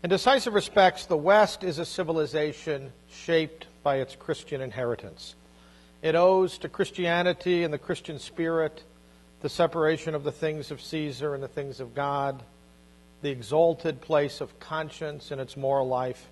In decisive respects, the West is a civilization shaped by its Christian inheritance. It owes to Christianity and the Christian spirit the separation of the things of Caesar and the things of God, the exalted place of conscience in its moral life,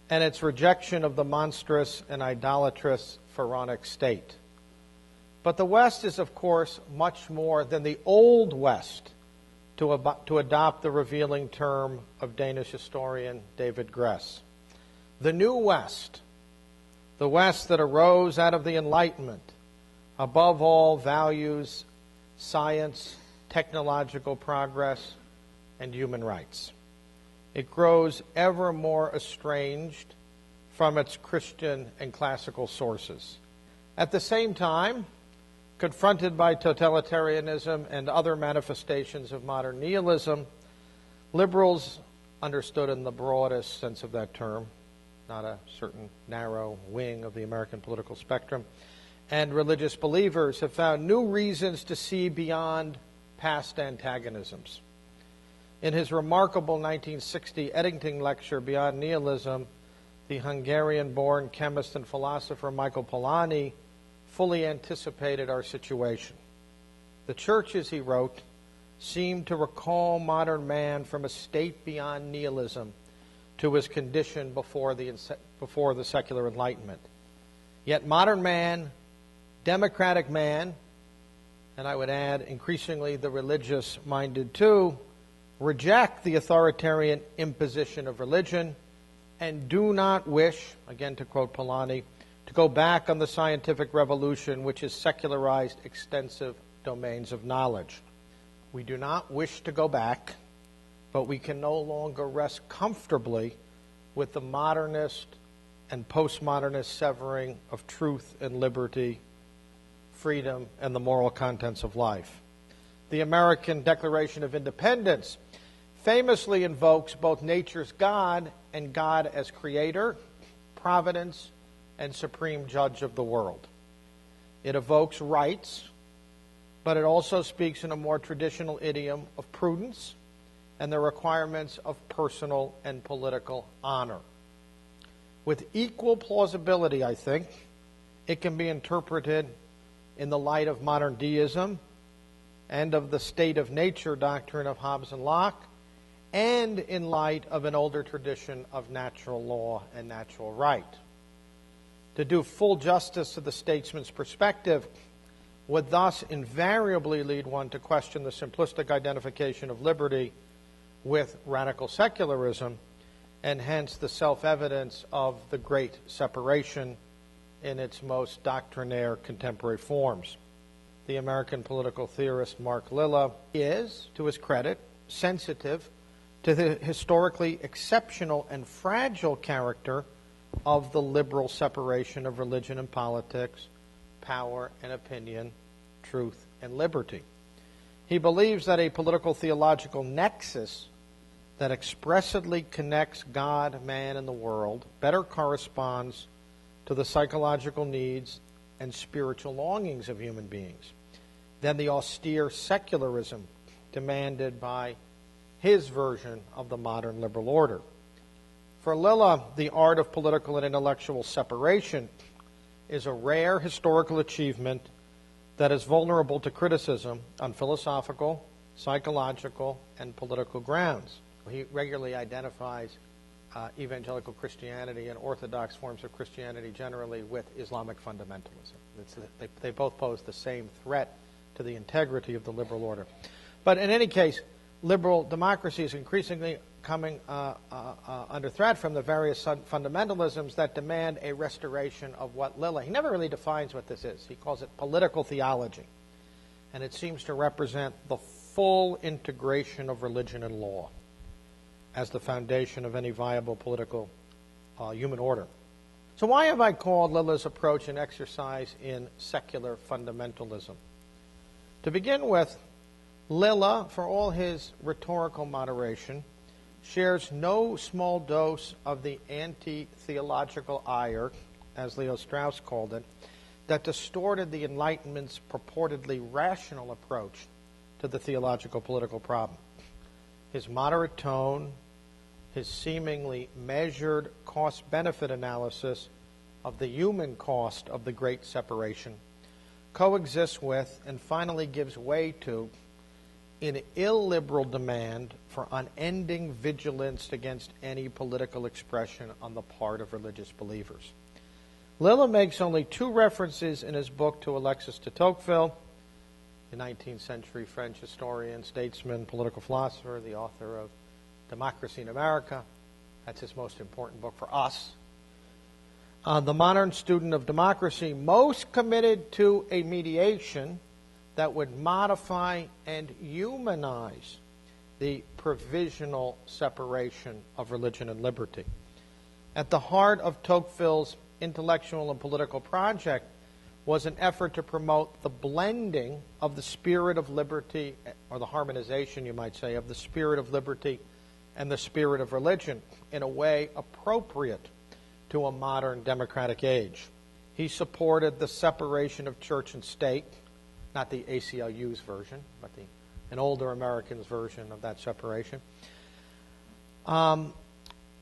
and its rejection of the monstrous and idolatrous pharaonic state. But the West is, of course, much more than the Old West, to adopt the revealing term of Danish historian David Gress. The New West, the West that arose out of the Enlightenment, above all values science, technological progress, and human rights. It grows ever more estranged from its Christian and classical sources. At the same time, confronted by totalitarianism and other manifestations of modern nihilism, liberals, understood in the broadest sense of that term, not a certain narrow wing of the American political spectrum, and religious believers have found new reasons to see beyond past antagonisms. In his remarkable 1960 Eddington lecture, Beyond Nihilism, the Hungarian-born chemist and philosopher Michael Polanyi fully anticipated our situation. The churches, he wrote, seem to recall modern man from a state beyond nihilism to his condition before the secular Enlightenment. Yet modern man, democratic man, and I would add increasingly the religious-minded too, reject the authoritarian imposition of religion and do not wish, again to quote Polanyi, to go back on the scientific revolution which has secularized extensive domains of knowledge. We do not wish to go back, but we can no longer rest comfortably with the modernist and postmodernist severing of truth and liberty, freedom, and the moral contents of life. The American Declaration of Independence famously invokes both nature's God and God as creator, providence, and supreme judge of the world. It evokes rights, but it also speaks in a more traditional idiom of prudence and the requirements of personal and political honor. With equal plausibility, I think, it can be interpreted in the light of modern deism and of the state of nature doctrine of Hobbes and Locke, and in light of an older tradition of natural law and natural right. To do full justice to the statesman's perspective would thus invariably lead one to question the simplistic identification of liberty with radical secularism, and hence the self-evidence of the great separation in its most doctrinaire contemporary forms. The American political theorist Mark Lilla is, to his credit, sensitive to the historically exceptional and fragile character of the liberal separation of religion and politics, power and opinion, truth and liberty. He believes that a political theological nexus that expressly connects God, man, and the world better corresponds to the psychological needs and spiritual longings of human beings than the austere secularism demanded by his version of the modern liberal order. For Lilla, the art of political and intellectual separation is a rare historical achievement that is vulnerable to criticism on philosophical, psychological, and political grounds. He regularly identifies evangelical Christianity and orthodox forms of Christianity generally with Islamic fundamentalism. They both pose the same threat to the integrity of the liberal order. But in any case, liberal democracy is increasingly coming under threat from the various fundamentalisms that demand a restoration of what Lilla, he never really defines what this is. He calls it political theology. And it seems to represent the full integration of religion and law as the foundation of any viable political human order. So why have I called Lilla's approach an exercise in secular fundamentalism? To begin with, Lilla, for all his rhetorical moderation, shares no small dose of the anti-theological ire, as Leo Strauss called it, that distorted the Enlightenment's purportedly rational approach to the theological political problem. His moderate tone, his seemingly measured cost-benefit analysis of the human cost of the Great Separation coexists with and finally gives way to an illiberal demand for unending vigilance against any political expression on the part of religious believers. Lilla makes only 2 references in his book to Alexis de Tocqueville, the 19th century French historian, statesman, political philosopher, the author of Democracy in America. That's his most important book for us. The modern student of democracy, most committed to a mediation that would modify and humanize the provisional separation of religion and liberty. At the heart of Tocqueville's intellectual and political project was an effort to promote the blending of the spirit of liberty, or the harmonization, you might say, of the spirit of liberty and the spirit of religion in a way appropriate to a modern democratic age. He supported the separation of church and state, not the ACLU's version, but an older American's version of that separation,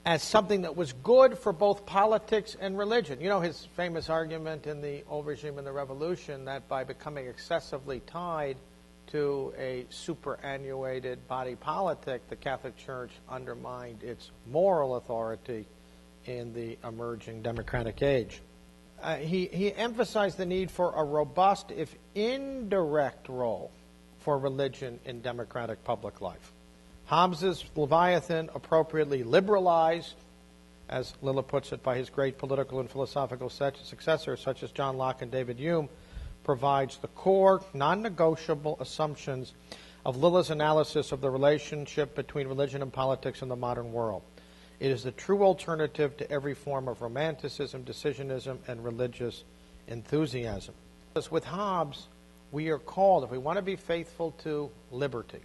as something that was good for both politics and religion. You know his famous argument in the Old Regime and the Revolution that by becoming excessively tied to a superannuated body politic, the Catholic Church undermined its moral authority in the emerging democratic age. He emphasized the need for a robust, if indirect, role for religion in democratic public life. Hobbes's Leviathan, appropriately liberalized, as Lilla puts it, by his great political and philosophical successors such as John Locke and David Hume, provides the core, non-negotiable assumptions of Lilla's analysis of the relationship between religion and politics in the modern world. It is the true alternative to every form of romanticism, decisionism, and religious enthusiasm. With Hobbes, we are called, if we want to be faithful to liberty,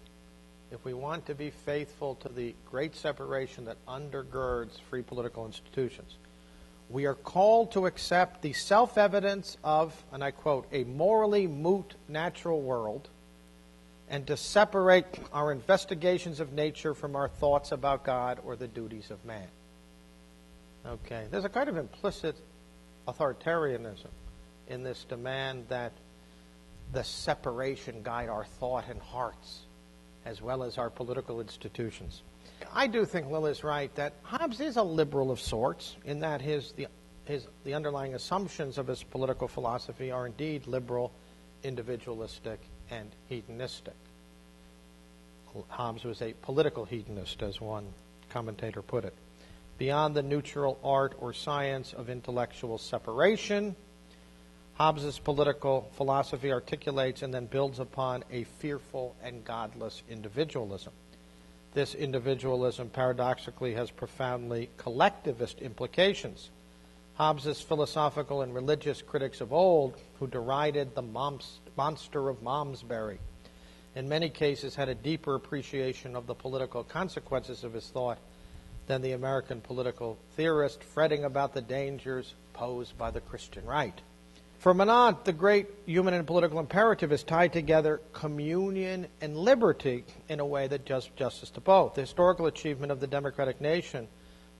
if we want to be faithful to the great separation that undergirds free political institutions, we are called to accept the self-evidence of, and I quote, a morally moot natural world, and to separate our investigations of nature from our thoughts about God or the duties of man. Okay, there's a kind of implicit authoritarianism in this demand that the separation guide our thought and hearts, as well as our political institutions. I do think Lilla is right that Hobbes is a liberal of sorts, in that the underlying assumptions of his political philosophy are indeed liberal, individualistic, and hedonistic. Hobbes was a political hedonist, as one commentator put it. Beyond the neutral art or science of intellectual separation, Hobbes's political philosophy articulates and then builds upon a fearful and godless individualism. This individualism, paradoxically, has profoundly collectivist implications. Hobbes's philosophical and religious critics of old, who derided the monster of Malmesbury, in many cases had a deeper appreciation of the political consequences of his thought than the American political theorist fretting about the dangers posed by the Christian right. For Menant, the great human and political imperative is tied together communion and liberty in a way that does justice to both. The historical achievement of the democratic nation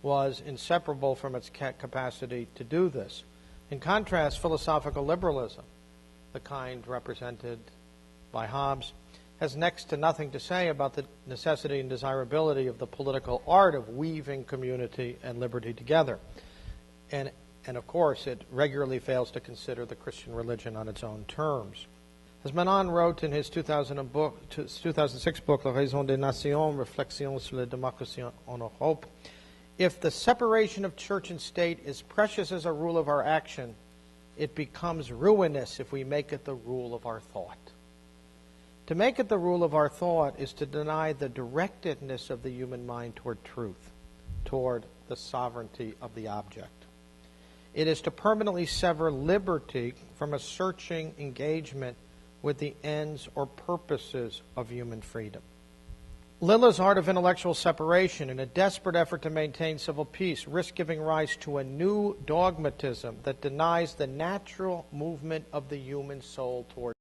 was inseparable from its capacity to do this. In contrast, philosophical liberalism, the kind represented by Hobbes, has next to nothing to say about the necessity and desirability of the political art of weaving community and liberty together. And of course, it regularly fails to consider the Christian religion on its own terms. As Menant wrote in his 2006 book, La Raison des Nations, Réflexions sur la démocratie en Europe, if the separation of church and state is precious as a rule of our action, it becomes ruinous if we make it the rule of our thought. To make it the rule of our thought is to deny the directedness of the human mind toward truth, toward the sovereignty of the object. It is to permanently sever liberty from a searching engagement with the ends or purposes of human freedom. Lilla's art of intellectual separation, in a desperate effort to maintain civil peace, risks giving rise to a new dogmatism that denies the natural movement of the human soul toward